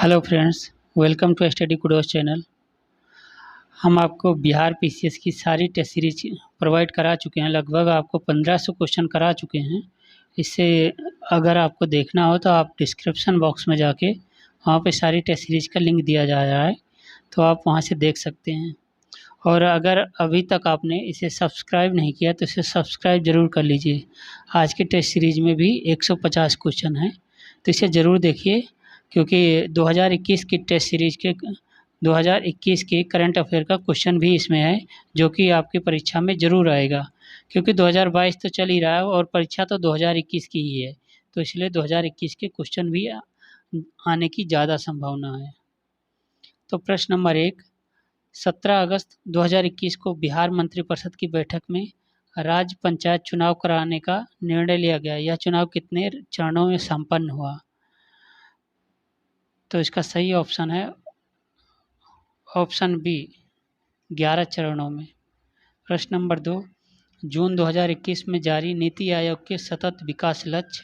Hello friends, welcome to study kudos channel. हम आपको Bihar PCS की सारी टेस्ट सीरीज प्रोवाइड करा चुके हैं। लगभग आपको 1500 क्वेश्चन करा चुके हैं। इससे अगर आपको देखना हो तो आप डिस्क्रिप्शन बॉक्स में जाके वहाँ पे सारी टेस्ट सीरीज का लिंक दिया जा रहा है, तो आप वहाँ से देख सकते हैं। और अगर अभी तक आपने इसे सब्सक्राइब नहीं किया तो इसे सब्सक्राइब ज़रूर कर लीजिए। आज की टेस्ट सीरीज में भी 150 क्वेश्चन हैं, तो इसे ज़रूर देखिए, क्योंकि 2021 की टेस्ट सीरीज के 2021 के करंट अफेयर का क्वेश्चन भी इसमें है, जो कि आपकी परीक्षा में ज़रूर आएगा। क्योंकि 2022 तो चल ही रहा है और परीक्षा तो 2021 की ही है, तो इसलिए 2021 के क्वेश्चन भी आने की ज़्यादा संभावना है। तो प्रश्न नंबर 1, 17 अगस्त 2021 को बिहार मंत्रिपरिषद की बैठक में राज्य पंचायत चुनाव कराने का निर्णय लिया गया। यह चुनाव कितने चरणों में संपन्न हुआ? तो इसका सही ऑप्शन है ऑप्शन बी, 11 चरणों में। प्रश्न नंबर 2, जून 2021 में जारी नीति आयोग के सतत विकास लक्ष्य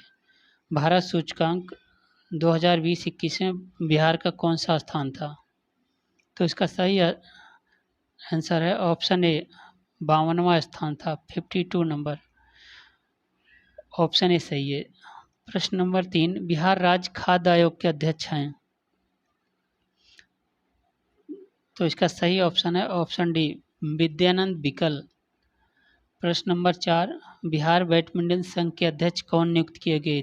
भारत सूचकांक 2020-21 में बिहार का कौन सा स्थान था? तो इसका सही आंसर है ऑप्शन ए, 52वां स्थान था, 52 नंबर। ऑप्शन ए सही है। प्रश्न नंबर 3, बिहार राज्य खाद्य आयोग के अध्यक्ष हैं। तो इसका सही ऑप्शन है ऑप्शन डी, विद्यानंद बिकल। प्रश्न नंबर 4, बिहार बैडमिंटन संघ के अध्यक्ष कौन नियुक्त किए गए?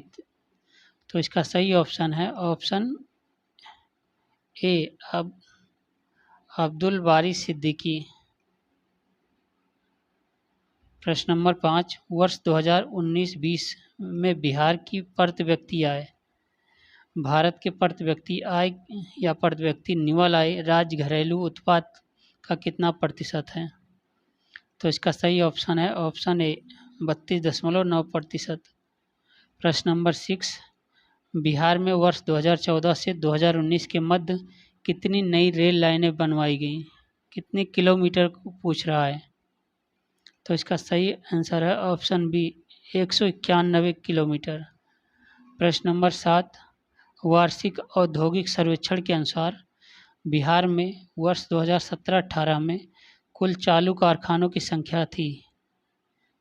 तो इसका सही ऑप्शन है ऑप्शन ए, अब्दुल बारी सिद्दीकी। प्रश्न नंबर 5, वर्ष 2019-20 में बिहार की प्रति व्यक्ति आय, भारत के प्रति व्यक्ति आय या प्रति व्यक्ति निवल आय राज्य घरेलू उत्पाद का कितना प्रतिशत है? तो इसका सही ऑप्शन है ऑप्शन ए, 32.9%। प्रश्न नंबर 6, बिहार में वर्ष 2014 से 2019 के मध्य कितनी नई रेल लाइनें बनवाई गईं? कितने किलोमीटर को पूछ रहा है? तो इसका सही आंसर है ऑप्शन बी, 191 किलोमीटर। प्रश्न नंबर 7, वार्षिक औद्योगिक सर्वेक्षण के अनुसार बिहार में वर्ष 2017-18 में कुल चालू कारखानों की संख्या थी।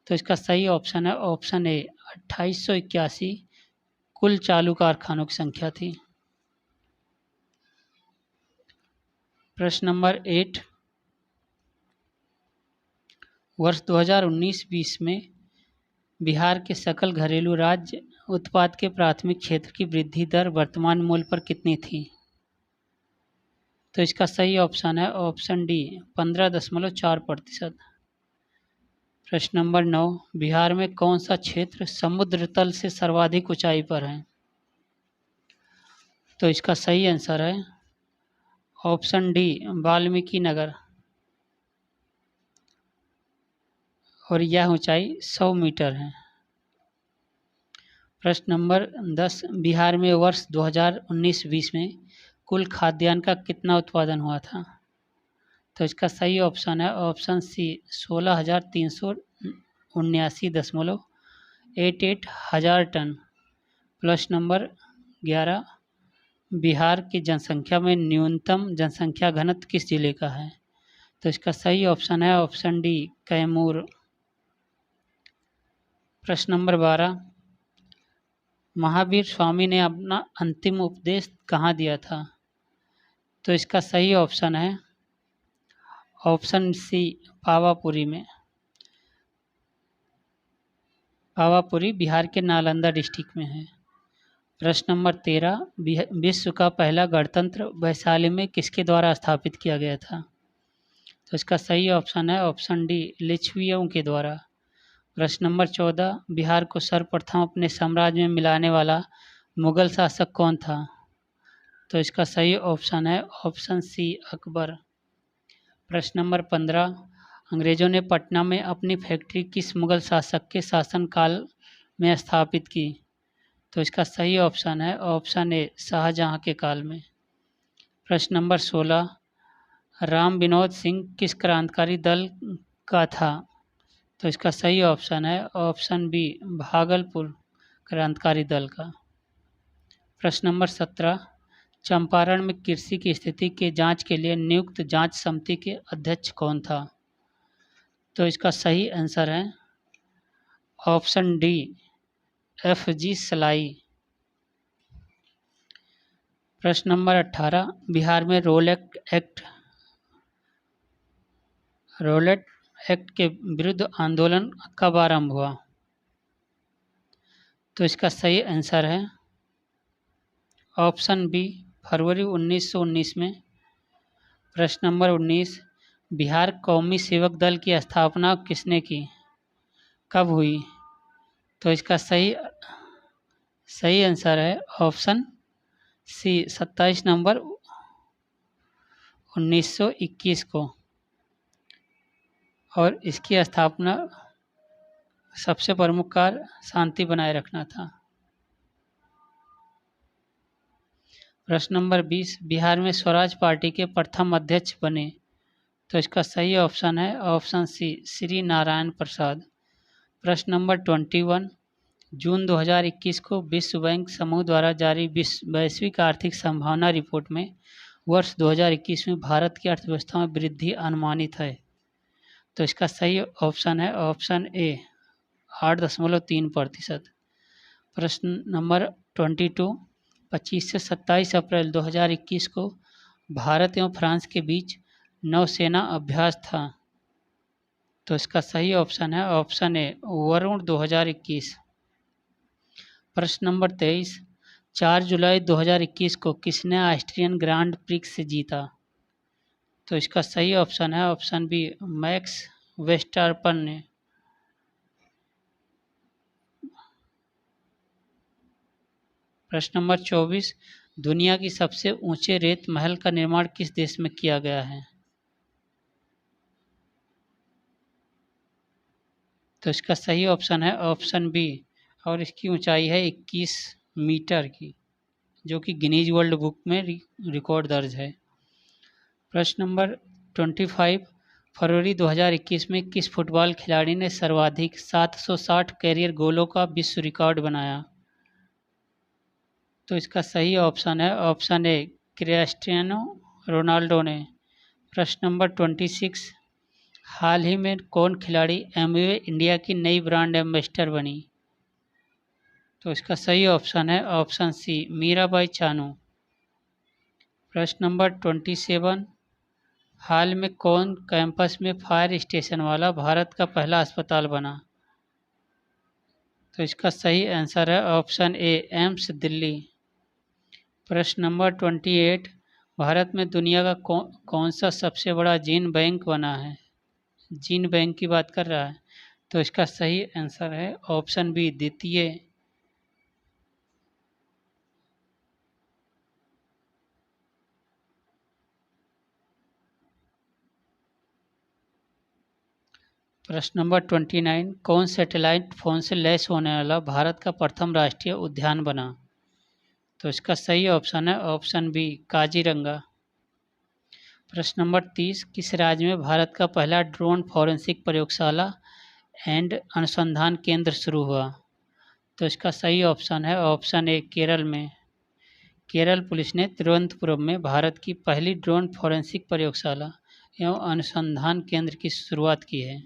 तो इसका सही ऑप्शन है ऑप्शन ए, 2881 कुल चालू कारखानों की संख्या थी। प्रश्न नंबर 8, वर्ष 2019-20 में बिहार के सकल घरेलू राज्य उत्पाद के प्राथमिक क्षेत्र की वृद्धि दर वर्तमान मूल्य पर कितनी थी? तो इसका सही ऑप्शन है ऑप्शन डी, 15.4%। प्रश्न नंबर 9, बिहार में कौन सा क्षेत्र समुद्र तल से सर्वाधिक ऊंचाई पर है? तो इसका सही आंसर है ऑप्शन डी, वाल्मीकि नगर, और यह ऊंचाई 100 मीटर है। प्रश्न नंबर 10, बिहार में वर्ष 2019-20 में कुल खाद्यान्न का कितना उत्पादन हुआ था? तो इसका सही ऑप्शन है ऑप्शन सी, 16,379.88 हज़ार टन। प्रश्न नंबर 11, बिहार की जनसंख्या में न्यूनतम जनसंख्या घनत्व किस जिले का है? तो इसका सही ऑप्शन है ऑप्शन डी, कैमूर। प्रश्न नंबर 12, महावीर स्वामी ने अपना अंतिम उपदेश कहाँ दिया था? तो इसका सही ऑप्शन है ऑप्शन सी, पावापुरी में। पावापुरी बिहार के नालंदा डिस्ट्रिक्ट में है। प्रश्न नंबर 13, विश्व का पहला गणतंत्र वैशाली में किसके द्वारा स्थापित किया गया था? तो इसका सही ऑप्शन है ऑप्शन डी, लिच्छवियों के द्वारा। प्रश्न नंबर 14, बिहार को सर्वप्रथम अपने साम्राज्य में मिलाने वाला मुगल शासक कौन था? तो इसका सही ऑप्शन है ऑप्शन सी, अकबर। प्रश्न नंबर 15, अंग्रेजों ने पटना में अपनी फैक्ट्री किस मुगल शासक के शासनकाल में स्थापित की? तो इसका सही ऑप्शन है ऑप्शन ए, शाहजहां के काल में। प्रश्न नंबर 16, राम विनोद सिंह किस क्रांतिकारी दल का था? तो इसका सही ऑप्शन है ऑप्शन बी, भागलपुर क्रांतिकारी दल का। प्रश्न नंबर 17, चंपारण में कृषि की स्थिति की जांच के लिए नियुक्त जांच समिति के अध्यक्ष कौन था? तो इसका सही आंसर है ऑप्शन डी, एफ.जी. सलाई। प्रश्न नंबर 18, बिहार में रोलेट एक्ट के विरुद्ध आंदोलन कब आरंभ हुआ? तो इसका सही आंसर है ऑप्शन बी, फरवरी 1919 में। प्रश्न नंबर 19, बिहार कौमी सेवक दल की स्थापना किसने की, कब हुई? तो इसका सही आंसर है ऑप्शन सी, 27 नवंबर 1921 को। और इसकी स्थापना सबसे प्रमुख कार्य शांति बनाए रखना था। प्रश्न नंबर 20, बिहार में स्वराज पार्टी के प्रथम अध्यक्ष बने? तो इसका सही ऑप्शन है ऑप्शन सी, श्री नारायण प्रसाद। प्रश्न नंबर 21, जून 2021 को विश्व बैंक समूह द्वारा जारी वैश्विक आर्थिक संभावना रिपोर्ट में वर्ष 2021 में भारत की अर्थव्यवस्था में वृद्धि अनुमानित है। तो इसका सही ऑप्शन है ऑप्शन ए, 8.3%। प्रश्न नंबर 22, 25 से 27 अप्रैल 2021 को भारत एवं फ्रांस के बीच नौसेना अभ्यास था। तो इसका सही ऑप्शन है ऑप्शन ए, वरुण 2021। प्रश्न नंबर 23, 4 जुलाई 2021 को किसने ऑस्ट्रियन ग्रांड प्रिक्स जीता? तो इसका सही ऑप्शन है ऑप्शन बी, मैक्स वेस्टरपन ने। प्रश्न नंबर 24, दुनिया की सबसे ऊंचे रेत महल का निर्माण किस देश में किया गया है? तो इसका सही ऑप्शन है ऑप्शन बी, और इसकी ऊंचाई है 21 मीटर की, जो कि गिनीज वर्ल्ड बुक में रिकॉर्ड दर्ज है। प्रश्न नंबर 25, फरवरी 2021 में किस फुटबॉल खिलाड़ी ने सर्वाधिक 760 कैरियर गोलों का विश्व रिकॉर्ड बनाया? तो इसका सही ऑप्शन है ऑप्शन ए, क्रिस्टियानो रोनाल्डो ने। प्रश्न नंबर 26, हाल ही में कौन खिलाड़ी एमवे इंडिया की नई ब्रांड एम्बेसडर बनी? तो इसका सही ऑप्शन है ऑप्शन सी, मीराबाई चानू। प्रश्न नंबर 27, हाल में कौन कैंपस में फायर स्टेशन वाला भारत का पहला अस्पताल बना? तो इसका सही आंसर है ऑप्शन ए, एम्स दिल्ली। प्रश्न नंबर 28, भारत में दुनिया का कौन सा सबसे बड़ा जीन बैंक बना है? जीन बैंक की बात कर रहा है। तो इसका सही आंसर है ऑप्शन बी, द्वितीय। प्रश्न नंबर 29, कौन सैटेलाइट फोन से लैस होने वाला भारत का प्रथम राष्ट्रीय उद्यान बना? तो इसका सही ऑप्शन है ऑप्शन बी, काजीरंगा। प्रश्न नंबर 30, किस राज्य में भारत का पहला ड्रोन फॉरेंसिक प्रयोगशाला एंड अनुसंधान केंद्र शुरू हुआ? तो इसका सही ऑप्शन है ऑप्शन ए, केरल में। केरल पुलिस ने तिरुवनंतपुरम में भारत की पहली ड्रोन फॉरेंसिक प्रयोगशाला एवं अनुसंधान केंद्र की शुरुआत की है।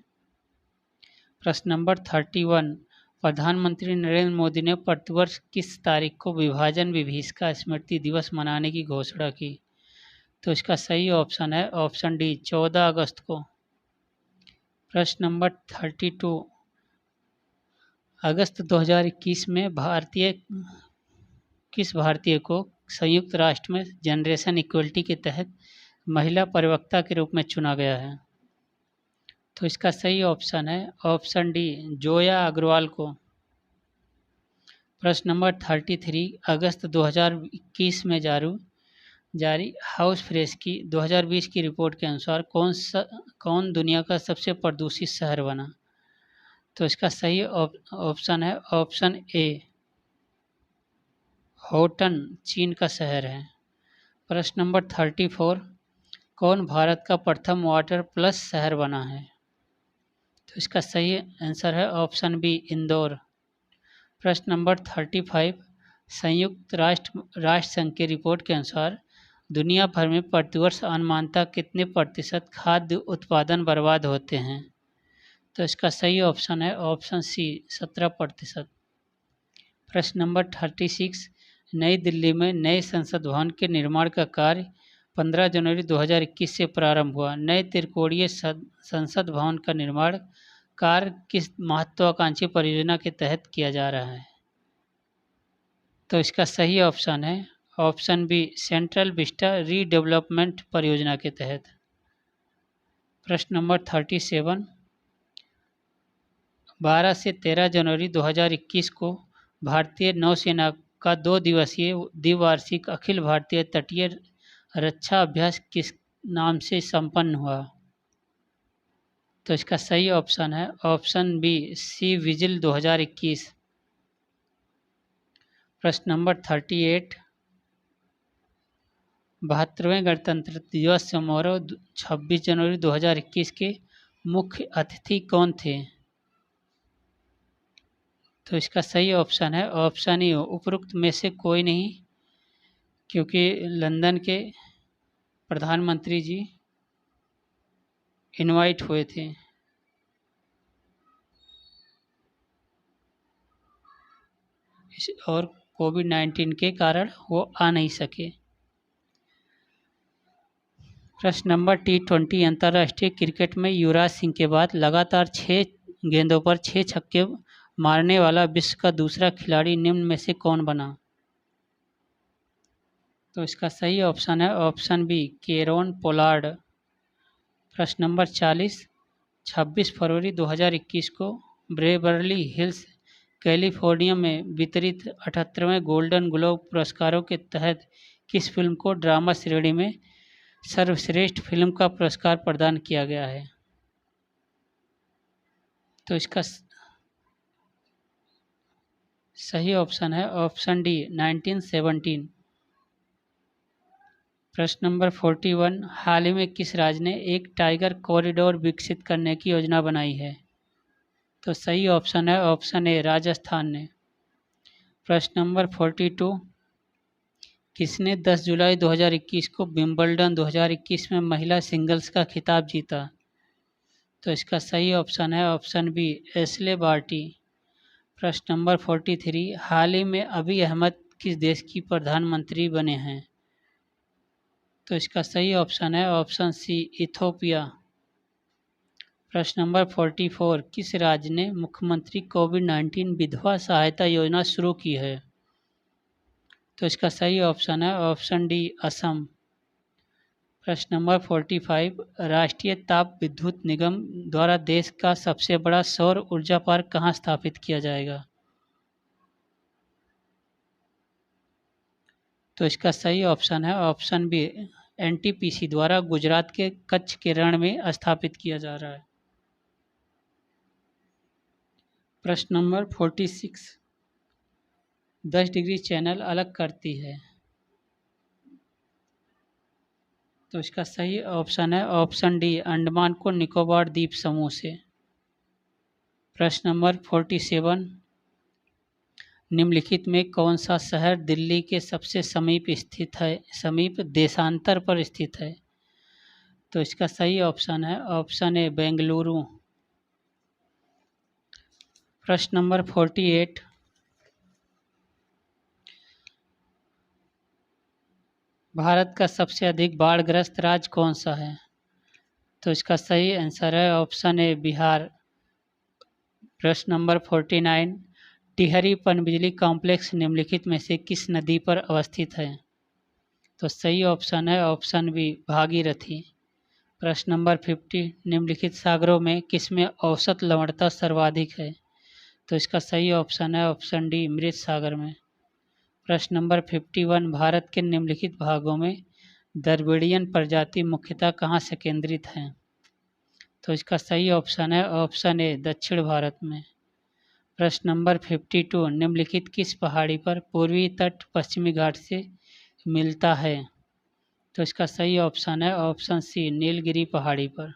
प्रश्न नंबर 31, प्रधानमंत्री नरेंद्र मोदी ने प्रतिवर्ष किस तारीख को विभाजन विभीषिका स्मृति दिवस मनाने की घोषणा की? तो इसका सही ऑप्शन है ऑप्शन डी, 14 अगस्त को। प्रश्न नंबर 32, अगस्त 2021 में किस भारतीय को संयुक्त राष्ट्र में जनरेशन इक्वलिटी के तहत महिला प्रवक्ता के रूप में चुना गया है? तो इसका सही ऑप्शन है ऑप्शन डी, जोया अग्रवाल को। प्रश्न नंबर 33, अगस्त 2021 में जारी हाउस प्रेस की 2020 की रिपोर्ट के अनुसार कौन दुनिया का सबसे प्रदूषित शहर बना? तो इसका सही ऑप्शन है ऑप्शन ए, होटन चीन का शहर है। प्रश्न नंबर 34, कौन भारत का प्रथम वाटर प्लस शहर बना है? तो इसका सही आंसर है ऑप्शन बी, इंदौर। प्रश्न नंबर 35, संयुक्त राष्ट्र संघ की रिपोर्ट के अनुसार दुनिया भर में प्रतिवर्ष अनुमानतः कितने प्रतिशत खाद्य उत्पादन बर्बाद होते हैं? तो इसका सही ऑप्शन है ऑप्शन सी 17%। प्रश्न नंबर 36, नई दिल्ली में नए संसद भवन के निर्माण का कार्य 15 जनवरी 2021 से प्रारंभ हुआ। नए त्रिकोणीय संसद भवन का निर्माण कार्य किस महत्वाकांक्षी परियोजना के तहत किया जा रहा है? तो इसका सही ऑप्शन है option B Central Vista redevelopment परियोजना के तहत। प्रश्न नंबर 37, 12 से 13 जनवरी 2021 को भारतीय नौसेना का 2 दिवसीय द्विवार्षिक अखिल भारतीय तटीय रक्षा अभ्यास किस नाम से संपन्न हुआ? तो इसका सही ऑप्शन है ऑप्शन बी सी विजिल 2021। प्रश्न नंबर 38, 72वें गणतंत्र दिवस समारोह 26 जनवरी 2021 के मुख्य अतिथि कौन थे? तो इसका सही ऑप्शन है ऑप्शन ई उपरोक्त में से कोई नहीं, क्योंकि लंदन के प्रधानमंत्री जी इनवाइट हुए थे। और कोविड-19 के कारण वो आ नहीं सके। प्रश्न नंबर T20 अंतर्राष्ट्रीय क्रिकेट में युवराज सिंह के बाद लगातार 6 गेंदों पर 6 छक्के मारने वाला विश्व का दूसरा खिलाड़ी निम्न में से कौन बना? तो इसका सही ऑप्शन है ऑप्शन बी केरोन पोलार्ड। प्रश्न नंबर 40, 26 फरवरी 2021 को बेवर्ली हिल्स कैलिफोर्निया में वितरित 78वें गोल्डन ग्लोब पुरस्कारों के तहत किस फिल्म को ड्रामा श्रेणी में सर्वश्रेष्ठ फिल्म का पुरस्कार प्रदान किया गया है? तो इसका सही ऑप्शन है ऑप्शन डी 1917। प्रश्न नंबर 41, हाल ही में किस राज्य ने एक टाइगर कॉरिडोर विकसित करने की योजना बनाई है? तो सही ऑप्शन है ऑप्शन ए राजस्थान ने। प्रश्न नंबर 42, किसने 10 जुलाई 2021 को विंबलडन 2021 में महिला सिंगल्स का खिताब जीता? तो इसका सही ऑप्शन है ऑप्शन बी एशले बार्टी। प्रश्न नंबर 43, हाल ही में अबी अहमद किस देश की प्रधानमंत्री बने हैं? तो इसका सही ऑप्शन है ऑप्शन सी इथोपिया। प्रश्न नंबर 44, किस राज्य ने मुख्यमंत्री कोविड-19 विधवा सहायता योजना शुरू की है? तो इसका सही ऑप्शन है ऑप्शन डी असम। प्रश्न नंबर 45, राष्ट्रीय ताप विद्युत निगम द्वारा देश का सबसे बड़ा सौर ऊर्जा पार्क कहाँ स्थापित किया जाएगा? तो इसका सही ऑप्शन है ऑप्शन बी एनटीपीसी द्वारा गुजरात के कच्छ के रण में स्थापित किया जा रहा है। प्रश्न नंबर 46, 10 डिग्री चैनल अलग करती है? तो इसका सही ऑप्शन है ऑप्शन डी अंडमान को निकोबार द्वीप समूह से। प्रश्न नंबर 47, निम्नलिखित में कौन सा शहर दिल्ली के सबसे समीप देशांतर पर स्थित है? तो इसका सही ऑप्शन है ऑप्शन ए बेंगलुरु। प्रश्न नंबर 48, भारत का सबसे अधिक बाढ़ग्रस्त राज्य कौन सा है? तो इसका सही आंसर है ऑप्शन ए बिहार। प्रश्न नंबर 49, टिहरी पनबिजली कॉम्प्लेक्स निम्नलिखित में से किस नदी पर अवस्थित है? तो सही ऑप्शन है ऑप्शन बी भागीरथी। प्रश्न नंबर 50, निम्नलिखित सागरों में किसमें औसत लवणता सर्वाधिक है? तो इसका सही ऑप्शन है ऑप्शन डी मृत सागर में। प्रश्न नंबर 51, भारत के निम्नलिखित भागों में द्रविड़ियन प्रजाति मुख्यतः कहाँ से केंद्रित हैं? तो इसका सही ऑप्शन है ऑप्शन ए दक्षिण भारत में। प्रश्न नंबर 52, निम्नलिखित किस पहाड़ी पर पूर्वी तट पश्चिमी घाट से मिलता है? तो इसका सही ऑप्शन है ऑप्शन सी नीलगिरी पहाड़ी पर।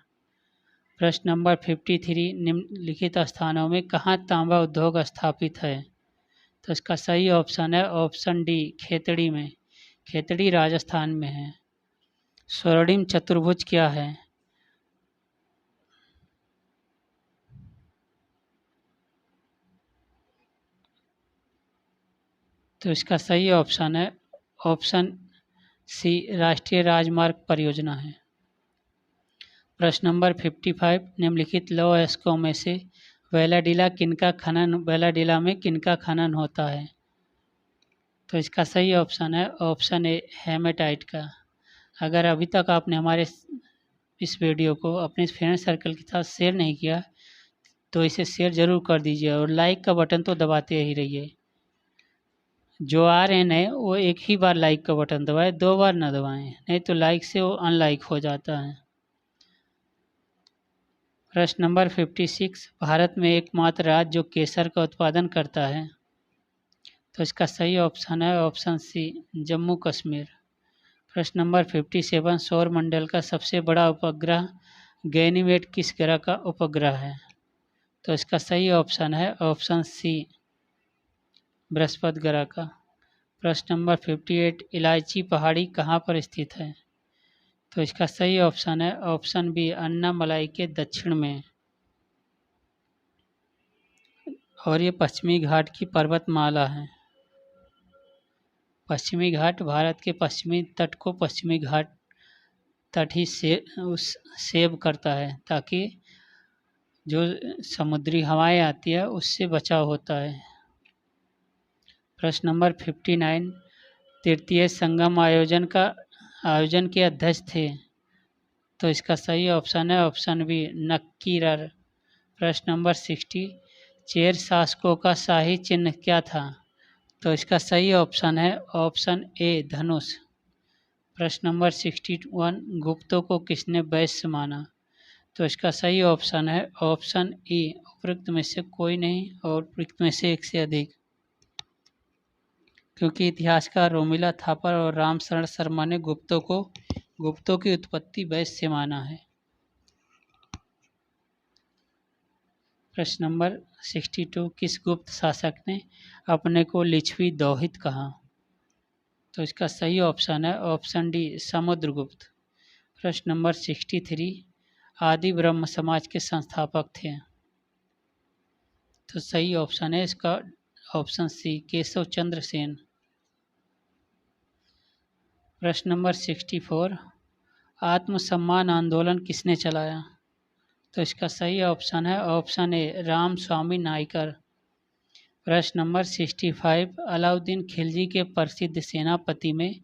प्रश्न नंबर 53, निम्नलिखित स्थानों में कहाँ तांबा उद्योग स्थापित है? तो इसका सही ऑप्शन है ऑप्शन डी, खेतड़ी में। खेतड़ी राजस्थान में है। स्वर्णिम चतुर्भुज क्या है? तो इसका सही ऑप्शन है ऑप्शन सी, राष्ट्रीय राजमार्ग परियोजना है। प्रश्न नंबर 55, निम्नलिखित लौह अयस्कों में से वेलाडिला में किनका खनन होता है? तो इसका सही ऑप्शन है ऑप्शन ए, हेमेटाइट का। अगर अभी तक आपने हमारे इस वीडियो को अपने फ्रेंड सर्कल के साथ शेयर नहीं किया तो इसे शेयर ज़रूर कर दीजिए और लाइक का बटन तो दबाते ही रहिए। जो आ रहे हैं नए वो एक ही बार लाइक का बटन दबाएं, 2 बार ना दबाएं, नहीं तो लाइक से वो अनलाइक हो जाता है। प्रश्न नंबर 56, भारत में एकमात्र राज्य जो केसर का उत्पादन करता है? तो इसका सही ऑप्शन है ऑप्शन सी, जम्मू कश्मीर। प्रश्न नंबर 57, सौर मंडल का सबसे बड़ा उपग्रह गैनीमेड किस ग्रह का उपग्रह है? तो इसका सही ऑप्शन है ऑप्शन सी, बृहस्पति ग्रह का। प्रश्न नंबर 58, इलायची पहाड़ी कहाँ पर स्थित है? तो इसका सही ऑप्शन है ऑप्शन बी, अन्नामलाई के दक्षिण में। और ये पश्चिमी घाट की पर्वतमाला है। पश्चिमी घाट भारत के पश्चिमी तट को पश्चिमी घाट तट ही सेव करता है ताकि जो समुद्री हवाएं आती है उससे बचाव होता है। प्रश्न नंबर 59, तृतीय संगम आयोजन के अध्यक्ष थे? तो इसका सही ऑप्शन है ऑप्शन बी, नक्कीरर। प्रश्न नंबर 60, चेर शासकों का शाही चिन्ह क्या था? तो इसका सही ऑप्शन है ऑप्शन ए, धनुष। प्रश्न नंबर 61, गुप्तों को किसने वैश्य माना? तो इसका सही ऑप्शन है ऑप्शन ई, उपरोक्त में से कोई नहीं और उपरोक्त में से एक से अधिक। क्योंकि इतिहासकार रोमिला थापर और रामशरण शर्मा ने गुप्तों की उत्पत्ति वैश्य से माना है। प्रश्न नंबर 62, किस गुप्त शासक ने अपने को लिच्छवी दौहित कहा? तो इसका सही ऑप्शन है ऑप्शन डी, समुद्रगुप्त। प्रश्न नंबर 63, आदि ब्रह्म समाज के संस्थापक थे? तो सही ऑप्शन है इसका ऑप्शन सी, केशव चंद्र सेन। प्रश्न नंबर 64, आत्मसम्मान आंदोलन किसने चलाया? तो इसका सही ऑप्शन है ऑप्शन ए, राम स्वामी नायकर। प्रश्न नंबर 65, अलाउद्दीन खिलजी के प्रसिद्ध सेनापति में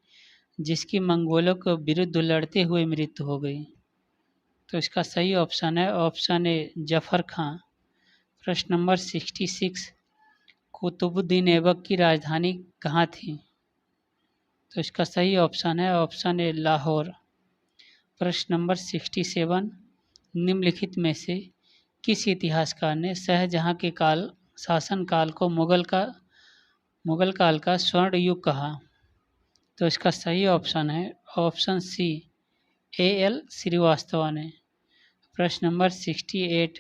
जिसकी मंगोलों के विरुद्ध लड़ते हुए मृत्यु हो गई? तो इसका सही ऑप्शन है ऑप्शन ए, जफर खां। प्रश्न नंबर 66, कुतुबुद्दीन ऐबक की राजधानी कहाँ थी? तो इसका सही ऑप्शन है ऑप्शन ए, लाहौर। प्रश्न नंबर 67, निम्नलिखित में से किस इतिहासकार ने शाहजहां के शासनकाल को मुगल काल का स्वर्ण युग कहा? तो इसका सही ऑप्शन है ऑप्शन सी, A.L. श्रीवास्तव ने। प्रश्न number 68,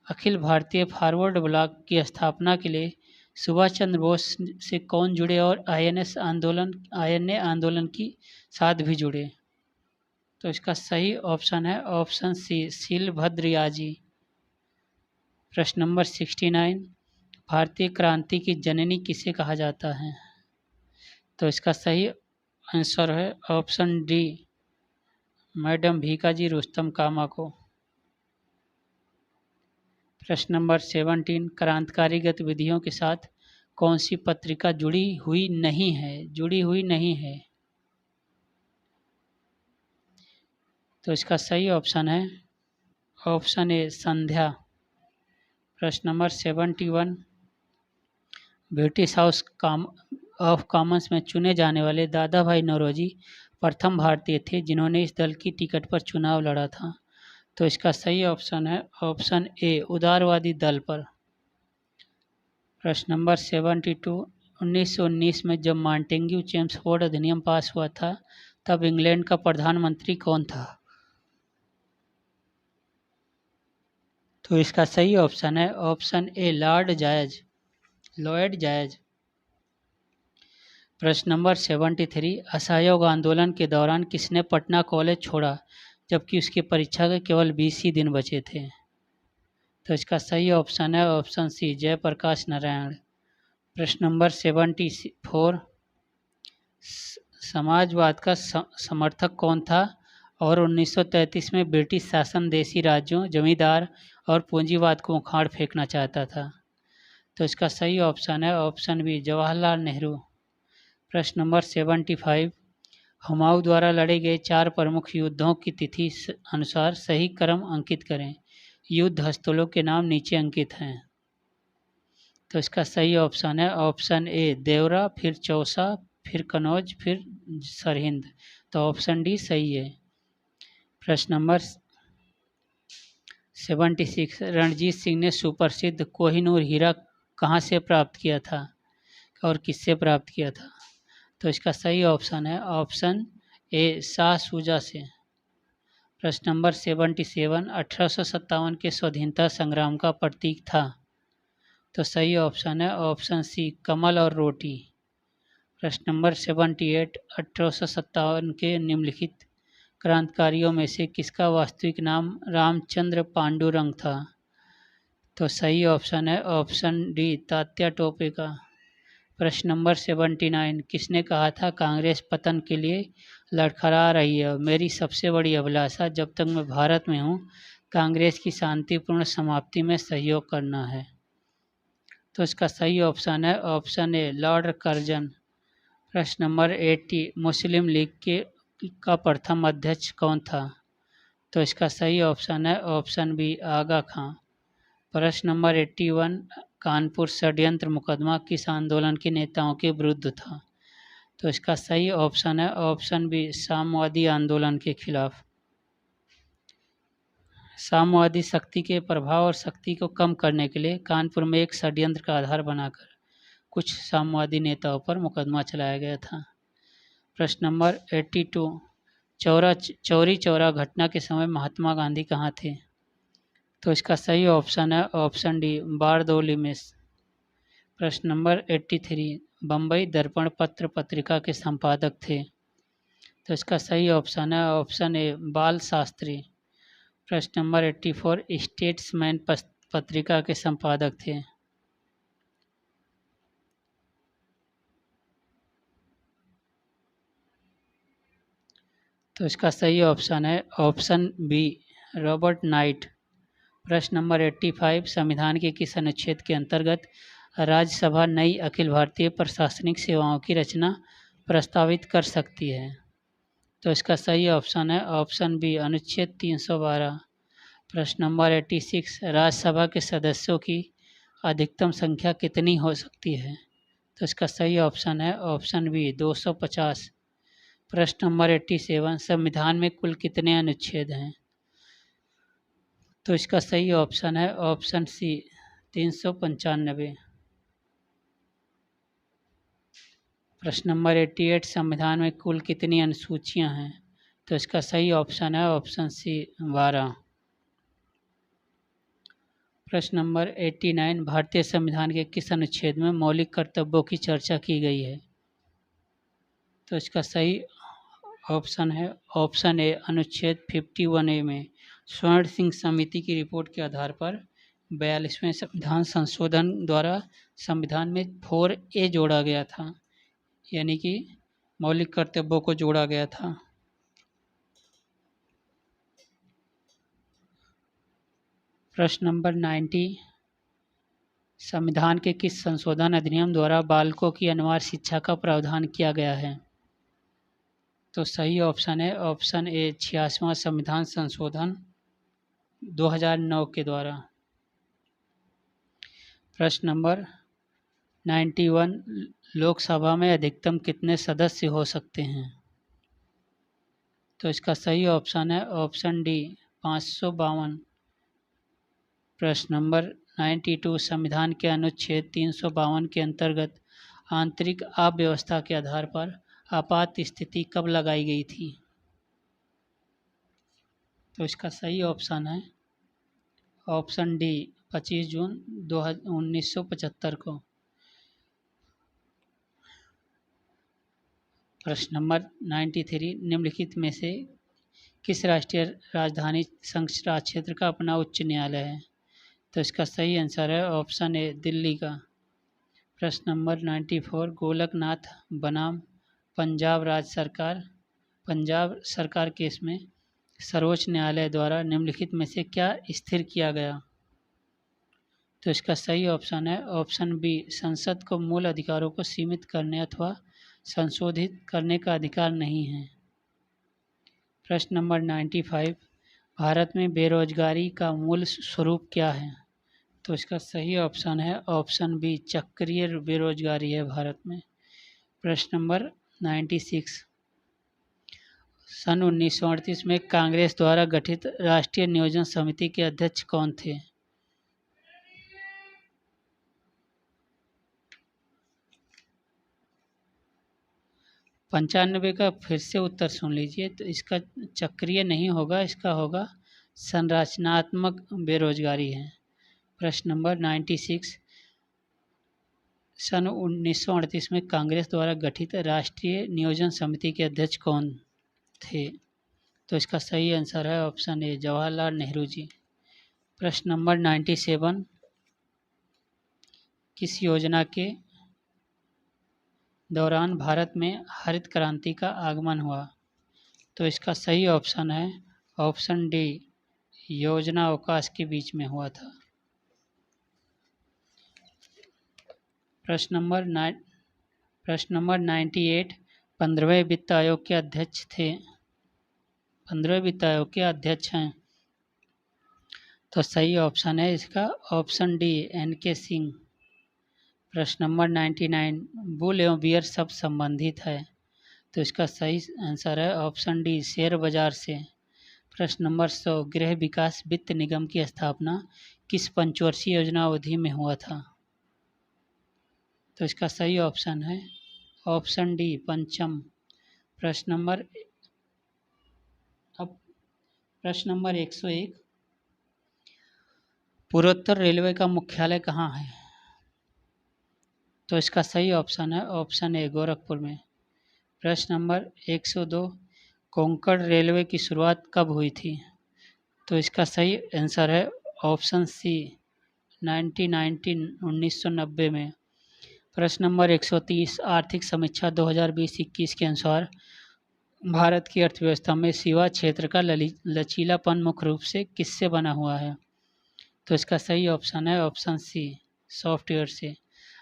Akhil Bharatiya forward block की स्थापना के लिए सुभाष चंद्र बोस से कौन जुड़े और आईएनए आंदोलन की साथ भी जुड़े? तो इसका सही ऑप्शन है ऑप्शन सी, शीलभद्र याजी। प्रश्न नंबर 69, भारतीय क्रांति की जननी किसे कहा जाता है? तो इसका सही आंसर है option D, madam Bhikaji Rustom Cama को। प्रश्न नंबर 17, क्रांतिकारी गतिविधियों के साथ कौन सी पत्रिका जुड़ी हुई नहीं है? तो इसका सही ऑप्शन है ऑप्शन ए, संध्या। प्रश्न number 71, British house of Commons में चुने जाने वाले दादा भाई नौरोजी प्रथम भारतीय थे जिन्होंने इस दल की टिकट पर चुनाव लड़ा था? तो इसका सही ऑप्शन है ऑप्शन ए, उदारवादी दल पर। प्रश्न नंबर 72, 1919 में जब मॉन्टेग्यू चेम्सफोर्ड अधिनियम पास हुआ था तब इंग्लैंड का प्रधानमंत्री कौन था? तो इसका सही ऑप्शन है ऑप्शन ए, लॉर्ड जायज। प्रश्न नंबर 73, असहयोग आंदोलन के दौरान किसने पटना कॉलेज छोड़ा जबकि उसकी परीक्षा के केवल 20 ही दिन बचे थे? तो इसका सही ऑप्शन है ऑप्शन सी, जयप्रकाश नारायण। प्रश्न नंबर 74, समाजवाद का समर्थक कौन था और 1933 में ब्रिटिश शासन देशी राज्यों, जमींदार और पूंजीवाद को उखाड़ फेंकना चाहता था? तो इसका सही ऑप्शन है ऑप्शन बी, जवाहरलाल नेहरू। प्रश्न नंबर 75, हुमायूं द्वारा लड़े गए 4 प्रमुख युद्धों की तिथि अनुसार सही क्रम अंकित करें। युद्ध स्थलों के नाम नीचे अंकित हैं। तो इसका सही ऑप्शन है ऑप्शन ए, देवरा, फिर चौसा, फिर कनौज, फिर सरहिंद। तो ऑप्शन डी सही है। प्रश्न नंबर 76, रणजीत सिंह ने सुप्रसिद्ध कोहिनूर हीरा कहाँ से प्राप्त किया था और किससे प्राप्त किया था? तो इसका सही ऑप्शन है ऑप्शन ए, शाह शुजा से। प्रश्न नंबर 77, 1857 के स्वाधीनता संग्राम का प्रतीक था? तो सही ऑप्शन है ऑप्शन सी, कमल और रोटी। प्रश्न नंबर 78, 1857 के निम्नलिखित क्रांतिकारियों में से किसका वास्तविक नाम रामचंद्र पांडुरंग था? तो सही ऑप्शन है ऑप्शन डी, तात्या टोपे का। प्रश्न नंबर 79, किसने कहा था कांग्रेस पतन के लिए लड़खड़ा रही है और मेरी सबसे बड़ी अभिलाषा जब तक मैं भारत में हूँ कांग्रेस की शांतिपूर्ण समाप्ति में सहयोग करना है? तो इसका सही ऑप्शन है ऑप्शन ए, लॉर्ड कर्जन। प्रश्न नंबर 80, मुस्लिम लीग का प्रथम अध्यक्ष कौन था? तो इसका सही ऑप्शन है ऑप्शन बी, आगा खां। प्रश्न नंबर 81, कानपुर षड्यंत्र मुकदमा किस आंदोलन के नेताओं के विरुद्ध था? तो इसका सही ऑप्शन है ऑप्शन बी, साम्यवादी आंदोलन के खिलाफ। साम्यवादी शक्ति के प्रभाव और शक्ति को कम करने के लिए कानपुर में एक षड्यंत्र का आधार बनाकर कुछ साम्यवादी नेताओं पर मुकदमा चलाया गया था। प्रश्न नंबर 82, चौरी चौरा घटना के समय महात्मा गांधी कहाँ थे? तो इसका सही ऑप्शन है ऑप्शन डी, बारदौली में। प्रश्न नंबर 83, बम्बई दर्पण पत्र पत्रिका के संपादक थे? तो इसका सही ऑप्शन है ऑप्शन ए, बाल शास्त्री। प्रश्न नंबर 84, स्टेट्समैन पत्रिका के संपादक थे? तो इसका सही ऑप्शन है ऑप्शन बी, रॉबर्ट नाइट। प्रश्न नंबर 85, संविधान के किस अनुच्छेद के अंतर्गत राज्यसभा नई अखिल भारतीय प्रशासनिक सेवाओं की रचना प्रस्तावित कर सकती है? तो इसका सही ऑप्शन है ऑप्शन बी, अनुच्छेद 312। प्रश्न नंबर 86, राज्यसभा के सदस्यों की अधिकतम संख्या कितनी हो सकती है? तो इसका सही ऑप्शन है ऑप्शन बी, 250। प्रश्न नंबर 87, संविधान में कुल कितने अनुच्छेद हैं? तो इसका सही ऑप्शन है ऑप्शन सी, 395। प्रश्न नंबर 88, संविधान में कुल कितनी अनुसूचियां हैं? तो इसका सही ऑप्शन है ऑप्शन सी, 12। प्रश्न नंबर 89, भारतीय संविधान के किस अनुच्छेद में मौलिक कर्तव्यों की चर्चा की गई है? तो इसका सही ऑप्शन है ऑप्शन ए, अनुच्छेद 51A में स्वर्ण सिंह समिति की रिपोर्ट के आधार पर 42वें संविधान संशोधन द्वारा संविधान में 4A जोड़ा गया था, यानी कि मौलिक कर्तव्यों को जोड़ा गया था। प्रश्न नंबर 90, संविधान के किस संशोधन अधिनियम द्वारा बालकों की अनिवार्य शिक्षा का प्रावधान किया गया है? तो सही ऑप्शन है ऑप्शन ए, 86वां संविधान संशोधन 2009 के द्वारा। प्रश्न नंबर 91, लोकसभा में अधिकतम कितने सदस्य हो सकते हैं? तो इसका सही ऑप्शन है ऑप्शन डी, 552। प्रश्न नंबर 92, संविधान के अनुच्छेद 352 के अंतर्गत आंतरिक अव्यवस्था के आधार पर आपात स्थिति कब लगाई गई थी? तो इसका सही ऑप्शन है ऑप्शन डी, 25 जून 1975 को। प्रश्न नंबर 93, निम्नलिखित में से किस राष्ट्रीय राजधानी संघ क्षेत्र का अपना उच्च न्यायालय है? तो इसका सही आंसर है ऑप्शन ए, दिल्ली का। प्रश्न नंबर 94, गोलकनाथ बनाम पंजाब सरकार केस में सर्वोच्च न्यायालय द्वारा निम्नलिखित में से क्या स्थिर किया गया? तो इसका सही ऑप्शन है ऑप्शन बी, संसद को मूल अधिकारों को सीमित करने अथवा संशोधित करने का अधिकार नहीं है। प्रश्न नंबर 95, भारत में बेरोजगारी का मूल स्वरूप क्या है? तो इसका सही ऑप्शन है ऑप्शन बी, चक्रीय बेरोजगारी है भारत में। प्रश्न नंबर 96, सन 1938 में कांग्रेस द्वारा गठित राष्ट्रीय नियोजन समिति के अध्यक्ष कौन थे? 95 का फिर से उत्तर सुन लीजिए। तो इसका चक्रीय नहीं होगा, इसका होगा संरचनात्मक बेरोजगारी है। प्रश्न नंबर 96, सन 1938 में कांग्रेस द्वारा गठित राष्ट्रीय नियोजन समिति के अध्यक्ष कौन थे? तो इसका सही आंसर है ऑप्शन ए, जवाहरलाल नेहरू जी। प्रश्न नंबर 97, किस योजना के दौरान भारत में हरित क्रांति का आगमन हुआ? तो इसका सही ऑप्शन है ऑप्शन डी, योजना अवकाश के बीच में हुआ था। प्रश्न नंबर 98, 15वें वित्त आयोग के अध्यक्ष थे। 15वें वित्त आयोग के अध्यक्ष हैं। तो सही ऑप्शन है इसका ऑप्शन डी, एन.के. सिंह। प्रश्न नंबर 99, बुल एवं बियर शब्द संबंधित है। तो इसका सही आंसर है ऑप्शन डी, शेयर बाजार से। प्रश्न नंबर 100, गृह विकास वित्त निगम की स्थापना किस पंचवर्षीय योजना अवधि में हुआ था? तो इसका सही ऑप्शन है ऑप्शन डी, पंचम। प्रश्न नंबर 101, पूर्वोत्तर रेलवे का मुख्यालय कहाँ है? तो इसका सही ऑप्शन है ऑप्शन ए, गोरखपुर में। प्रश्न नंबर 102, कोंकण रेलवे की शुरुआत कब हुई थी? तो इसका सही आंसर है ऑप्शन सी, 1990 में। प्रश्न नंबर 130, आर्थिक समीक्षा 2020-21 के अनुसार भारत की अर्थव्यवस्था में सेवा क्षेत्र का लचीलापन मुख्य रूप से किससे बना हुआ है? तो इसका सही ऑप्शन है ऑप्शन सी, सॉफ्टवेयर से।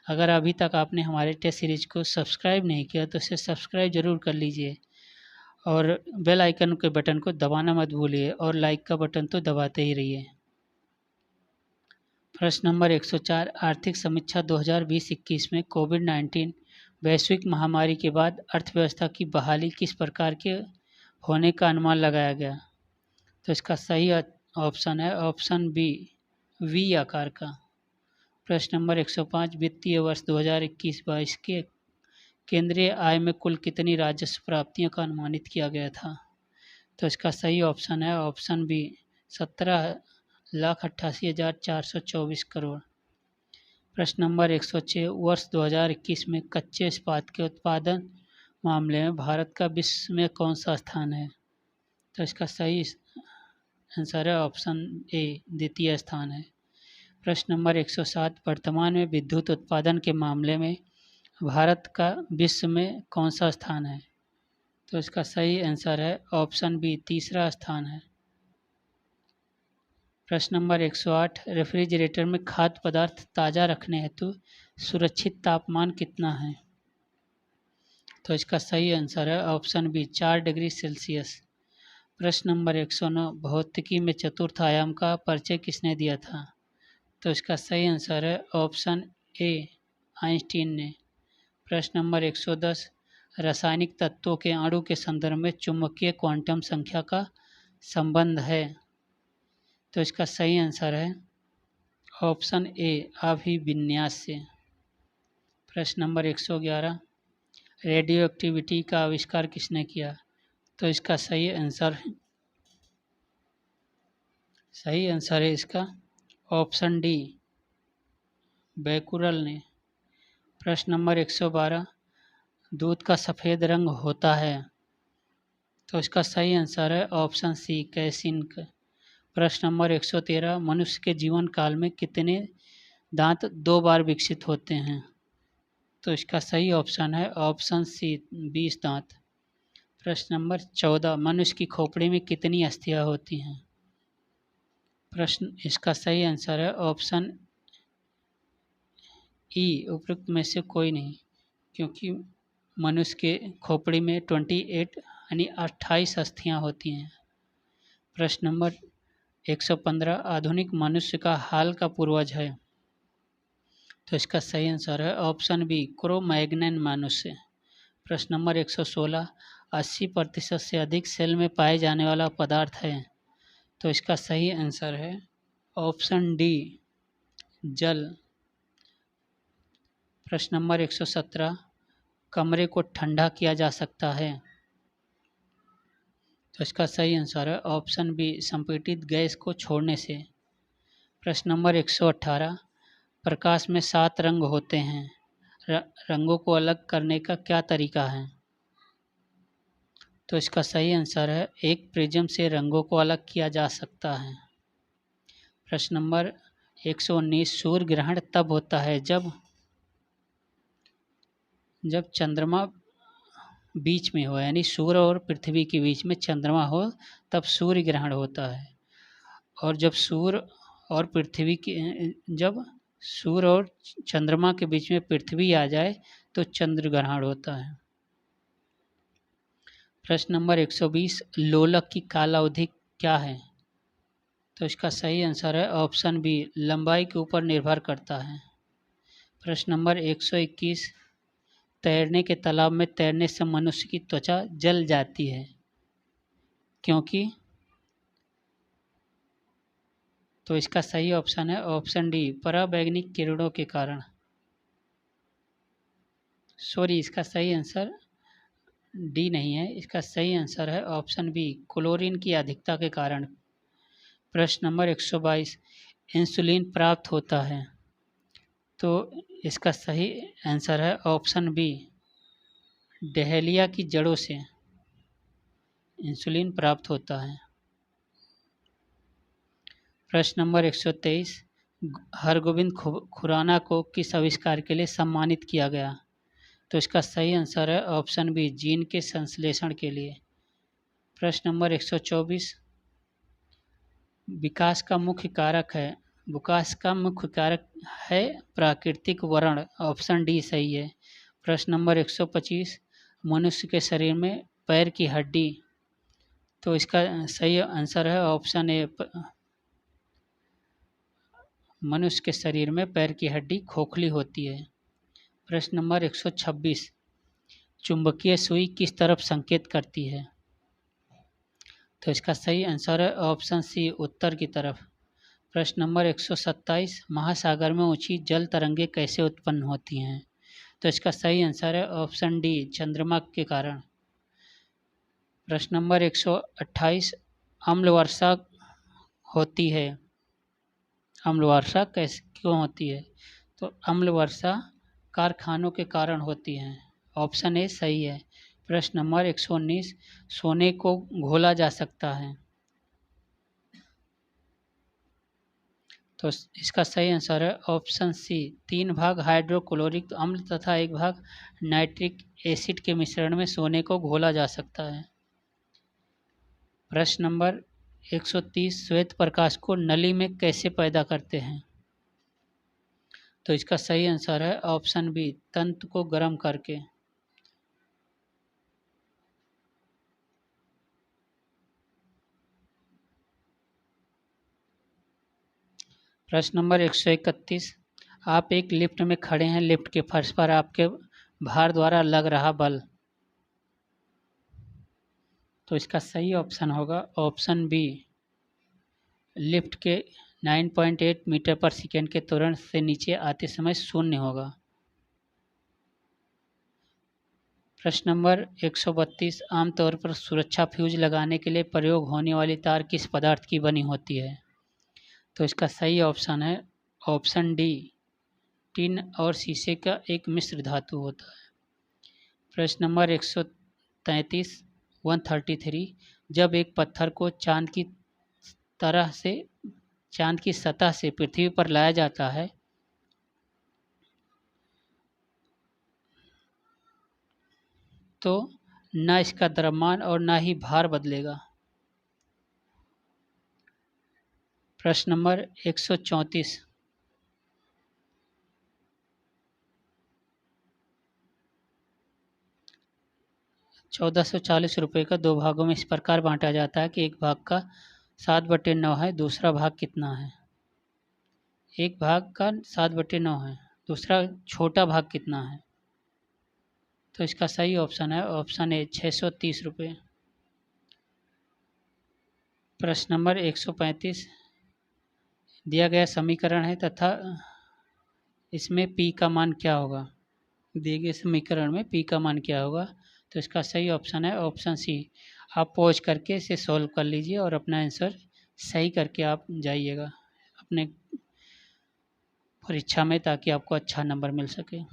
अगर अभी तक आपने हमारे टेस्ट सीरीज को सब्सक्राइब नहीं किया तो इसे सब्सक्राइब जरूर कर लीजिए और बेल आइकन के बटन को दबाना मत भूलिए और लाइक का बटन तो दबाते ही रहिए। प्रश्न नंबर 104, आर्थिक समीक्षा 2020-21 में कोविड-19 वैश्विक महामारी के बाद अर्थव्यवस्था की बहाली किस प्रकार के होने का अनुमान लगाया गया? तो इसका सही ऑप्शन है ऑप्शन बी, वी आकार का। प्रश्न नंबर 105, वित्तीय वर्ष 2021-22 के केंद्रीय आय में कुल कितनी राजस्व प्राप्तियों का अनुमानित किया गया था? तो इसका सही ऑप्शन है ऑप्शन बी, 17,88,424 करोड़। प्रश्न नंबर 106, वर्ष 2021 में कच्चे इस्पात के उत्पादन मामले में भारत का विश्व में कौन सा स्थान है? तो इसका सही आंसर है ऑप्शन ए, द्वितीय स्थान है। प्रश्न नंबर 107, वर्तमान में विद्युत उत्पादन के मामले में भारत का विश्व में कौन सा स्थान है? तो इसका सही आंसर है ऑप्शन बी, तीसरा स्थान है। प्रश्न नंबर 108, रेफ्रिजरेटर में खाद्य पदार्थ ताज़ा रखने हेतु सुरक्षित तापमान कितना है? तो इसका सही आंसर है ऑप्शन बी, 4 डिग्री सेल्सियस। प्रश्न नंबर 109, भौतिकी में चतुर्थ आयाम का परिचय किसने दिया था? तो इसका सही आंसर है ऑप्शन ए, आइंस्टीन ने। प्रश्न नंबर 110, रासायनिक तत्वों के अणु के संदर्भ में चुंबकीय क्वांटम संख्या का संबंध है? तो इसका सही आंसर है ऑप्शन ए, अभिविन्यास से। प्रश्न नंबर 111, रेडियो एक्टिविटी का आविष्कार किसने किया? तो इसका सही आंसर है इसका ऑप्शन डी, बैकुरल ने। प्रश्न नंबर 112, दूध का सफ़ेद रंग होता है? तो इसका सही आंसर है ऑप्शन सी, कैसीन। प्रश्न नंबर 113, मनुष्य के जीवन काल में कितने दांत 2 बार विकसित होते हैं? तो इसका सही ऑप्शन है ऑप्शन सी, 20 दांत। प्रश्न नंबर 14, मनुष्य की खोपड़ी में कितनी अस्थियां होती हैं? प्रश्न इसका सही आंसर है ऑप्शन ई, उपरोक्त में से कोई नहीं, क्योंकि मनुष्य के खोपड़ी में 28 यानी 28 अस्थियां होती हैं। प्रश्न नंबर 115, आधुनिक मनुष्य का हाल का पूर्वज है? तो इसका सही आंसर है ऑप्शन बी, क्रो-मैग्नन मनुष्य। प्रश्न नंबर 116, 80% से अधिक सेल में पाए जाने वाला पदार्थ है? तो इसका सही आंसर है ऑप्शन डी, जल। प्रश्न नंबर 117, कमरे को ठंडा किया जा सकता है? तो इसका सही आंसर है ऑप्शन बी, संपीड़ित गैस को छोड़ने से। प्रश्न नंबर 118, प्रकाश में 7 रंग होते हैं, रंगों को अलग करने का क्या तरीका है? तो इसका सही आंसर है एक प्रिज्म से रंगों को अलग किया जा सकता है। प्रश्न नंबर 119, सूर्य ग्रहण तब होता है जब चंद्रमा बीच में हो, यानी सूर्य और पृथ्वी के बीच में चंद्रमा हो, तब सूर्य ग्रहण होता है। और जब सूर्य और चंद्रमा के बीच में पृथ्वी आ जाए तो चंद्र ग्रहण होता है। प्रश्न नंबर 120, लोलक की काल अवधि क्या है? तो इसका सही आंसर है ऑप्शन बी, लंबाई के ऊपर निर्भर करता है। प्रश्न नंबर 121, तैरने के तालाब में तैरने से मनुष्य की त्वचा जल जाती है, क्योंकि? तो इसका सही ऑप्शन है ऑप्शन डी, पराबैंगनी किरणों के कारण। सॉरी, इसका सही आंसर डी नहीं है, इसका सही आंसर है ऑप्शन बी, क्लोरीन की अधिकता के कारण। प्रश्न नंबर 122, इंसुलिन प्राप्त होता है? तो इसका सही आंसर है ऑप्शन बी, डहेलिया की जड़ों से इंसुलिन प्राप्त होता है। प्रश्न नंबर 123, हरगोविंद खुराना को किस आविष्कार के लिए सम्मानित किया गया? तो इसका सही आंसर है ऑप्शन बी, जीन के संश्लेषण के लिए। प्रश्न नंबर 124, विकास का मुख्य कारक है प्राकृतिक वर्ण, ऑप्शन डी सही है। प्रश्न नंबर 125, मनुष्य के शरीर में पैर की हड्डी, तो इसका सही आंसर है ऑप्शन ए, मनुष्य के शरीर में पैर की हड्डी खोखली होती है। प्रश्न नंबर 126, चुंबकीय सुई किस तरफ संकेत करती है? तो इसका सही आंसर है ऑप्शन सी, उत्तर की तरफ। प्रश्न नंबर 127, महासागर में ऊंची जल तरंगें कैसे उत्पन्न होती हैं? तो इसका सही आंसर है ऑप्शन डी, चंद्रमा के कारण। प्रश्न नंबर 128, अम्ल वर्षा होती है, अम्ल वर्षा कैसे क्यों होती है? तो अम्ल वर्षा कारखानों के कारण होती है, ऑप्शन ए सही है। प्रश्न नंबर 119, सोने को घोला जा सकता है? तो इसका सही आंसर है ऑप्शन सी, 3 भाग हाइड्रोक्लोरिक अम्ल तथा 1 भाग नाइट्रिक एसिड के मिश्रण में सोने को घोला जा सकता है। प्रश्न नंबर 130, श्वेत प्रकाश को नली में कैसे पैदा करते हैं? तो इसका सही आंसर है ऑप्शन बी, तंतु को गर्म करके। प्रश्न नंबर 131, आप एक लिफ्ट में खड़े हैं, लिफ्ट के फर्श पर आपके भार द्वारा लग रहा बल, तो इसका सही ऑप्शन होगा ऑप्शन बी, लिफ्ट के 9.8 मीटर पर सेकेंड के त्वरण से नीचे आते समय शून्य होगा। प्रश्न नंबर 132, आमतौर पर सुरक्षा फ्यूज लगाने के लिए प्रयोग होने वाली तार किस पदार्थ की बनी होती है? तो इसका सही ऑप्शन है ऑप्शन डी, टिन और शीशे का एक मिश्र धातु होता है। प्रश्न नंबर 133 133 जब एक पत्थर को चांद की सतह से पृथ्वी पर लाया जाता है तो न इसका द्रव्यमान और न ही भार बदलेगा। प्रश्न नंबर 134 ₹1440 का 2 भागों में इस प्रकार बांटा जाता है कि एक भाग का 7/9 है, दूसरा भाग कितना है? एक भाग का 7/9 है, दूसरा छोटा भाग कितना है? तो इसका सही ऑप्शन है ऑप्शन ए ₹630। प्रश्न नंबर 135 दिया गया समीकरण है तथा इसमें P का मान क्या होगा? दिए गए समीकरण में P का मान क्या होगा? तो इसका सही ऑप्शन है ऑप्शन सी। आप पॉज करके इसे सॉल्व कर लीजिए और अपना आंसर सही करके आप जाइएगा अपने परीक्षा में ताकि आपको अच्छा नंबर मिल सके।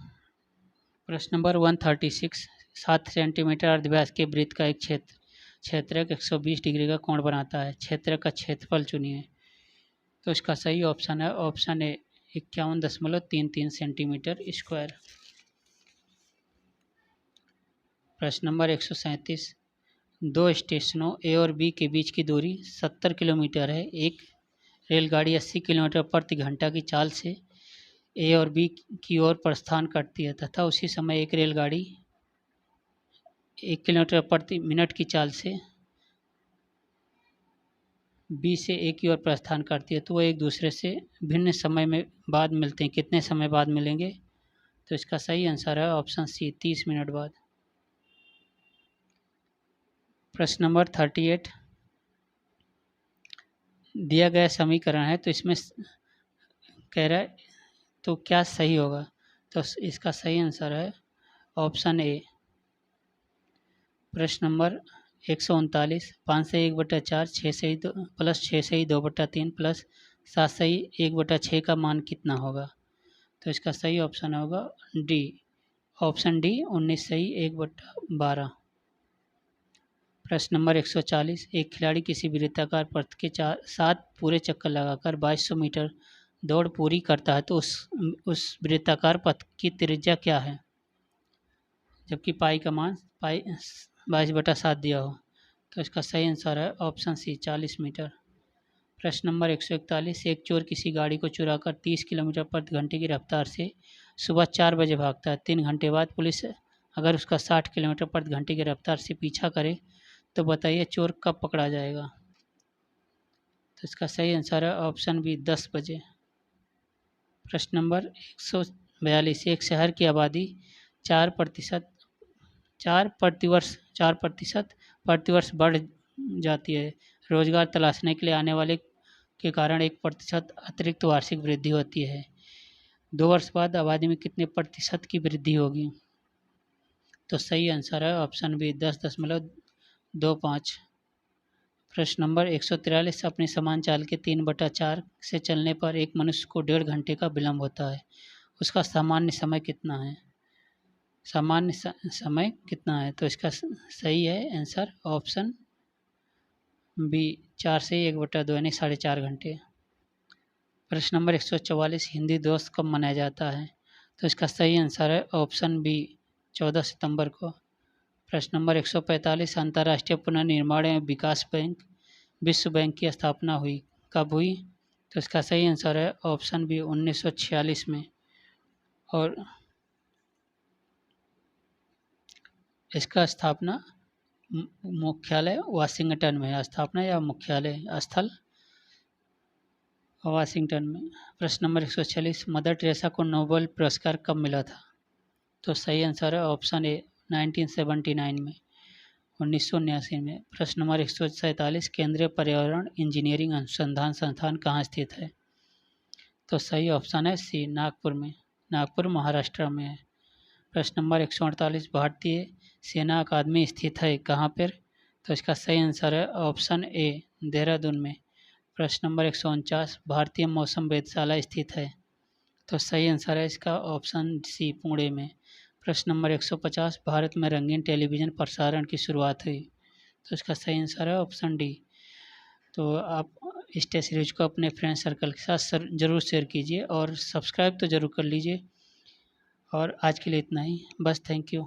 प्रश्न नंबर 136 7 सेंटीमीटर अर्धव्यास के वृत्त का एक क्षेत्रक 120 डिग्री का कोण बनाता है। क्षेत्र का क्षेत्रफल चुनिए। तो इसका सही ऑप्शन है ऑप्शन ए 51.33 सेंटीमीटर स्क्वायर। प्रश्न नंबर 137 दो स्टेशनों ए और बी के बीच की दूरी 70 किलोमीटर है। एक रेलगाड़ी 80 किलोमीटर प्रति घंटा की चाल से ए और बी की ओर प्रस्थान करती है तथा उसी समय एक रेलगाड़ी 1 किलोमीटर प्रति मिनट की चाल से बी से ए की ओर प्रस्थान करती है। तो वो एक दूसरे से भिन्न समय में बाद मिलते हैं। कितने समय बाद मिलेंगे? तो इसका सही आंसर है ऑप्शन सी 30 मिनट बाद। प्रश्न नंबर 38 दिया गया समीकरण है तो इसमें कह रहा है तो क्या सही होगा? तो इसका सही आंसर है ऑप्शन ए। प्रश्न नंबर 139 5 से 1/4 6 से ही 2 प्लस 6 से ही 2/3 प्लस 7 से ही 1/6 का मान कितना होगा? तो इसका सही ऑप्शन होगा डी ऑप्शन डी 19 से ही 1/12। प्रश्न नंबर 140 एक खिलाड़ी किसी वृत्ताकार पथ के 7 पूरे चक्कर लगाकर 2200 मीटर दौड़ पूरी करता है तो उस वृत्ताकार पथ की त्रिज्या क्या है? जबकि पाई का मान 22/7 दिया हो। तो इसका सही आंसर है ऑप्शन सी 40 मीटर। प्रश्न नंबर 141 एक चोर किसी गाड़ी को चुराकर 30 किलोमीटर प्रति घंटे की रफ्तार से सुबह 4 बजे भागता है। 3 घंटे बाद पुलिस अगर उसका 60 किलोमीटर प्रति घंटे की रफ्तार से पीछा करे तो बताइए चोर कब पकड़ा जाएगा? तो इसका सही आंसर है ऑप्शन बी 10 बजे। प्रश्न नंबर 142 एक शहर की आबादी 4% प्रतिवर्ष बढ़ जाती है। रोजगार तलाशने के लिए आने वाले के कारण 1% अतिरिक्त वार्षिक वृद्धि होती है। 2 वर्ष बाद आबादी में कितने प्रतिशत की वृद्धि होगी? तो सही आंसर है ऑप्शन बी 10.25। प्रश्न नंबर 143 अपनी समान चाल के 3/4 से चलने पर एक मनुष्य को 1.5 घंटे का विलम्ब होता है। उसका सामान्य समय कितना है? समय कितना है? तो इसका सही है आंसर ऑप्शन बी 4 से 1/2 यानी 4.5 घंटे। प्रश्न नंबर 144 हिंदी दिवस कब मनाया जाता है? तो इसका सही आंसर है ऑप्शन बी 14 सितंबर को। प्रश्न नंबर 145 अंतर्राष्ट्रीय पुनर्निर्माण एवं विकास बैंक विश्व बैंक की स्थापना कब हुई? तो इसका सही आंसर है ऑप्शन बी 1946 में। और इसका स्थापना मुख्यालय वाशिंगटन में। स्थापना या मुख्यालय स्थल वाशिंगटन में। प्रश्न नंबर 146 मदर टेरेसा को नोबेल पुरस्कार कब मिला था? तो सही आंसर है ऑप्शन ए 1979 में 1979 में। प्रश्न नंबर 147 केंद्रीय पर्यावरण इंजीनियरिंग अनुसंधान संस्थान कहाँ स्थित है? तो सही ऑप्शन है सी नागपुर में। नागपुर महाराष्ट्र में है। प्रश्न नंबर 148 भारतीय सेना अकादमी स्थित है कहाँ पर? तो इसका सही आंसर है ऑप्शन ए देहरादून में। प्रश्न नंबर 149 भारतीय मौसम वेधशाला स्थित है। तो सही आंसर है इसका ऑप्शन सी पुणे में। प्रश्न नंबर 150, भारत में रंगीन टेलीविज़न प्रसारण की शुरुआत हुई। तो इसका सही आंसर है ऑप्शन डी। तो आप इस टेस्ट सीरीज को अपने फ्रेंड सर्कल के साथ ज़रूर शेयर कीजिए और सब्सक्राइब तो ज़रूर कर लीजिए। और आज के लिए इतना ही, बस थैंक यू।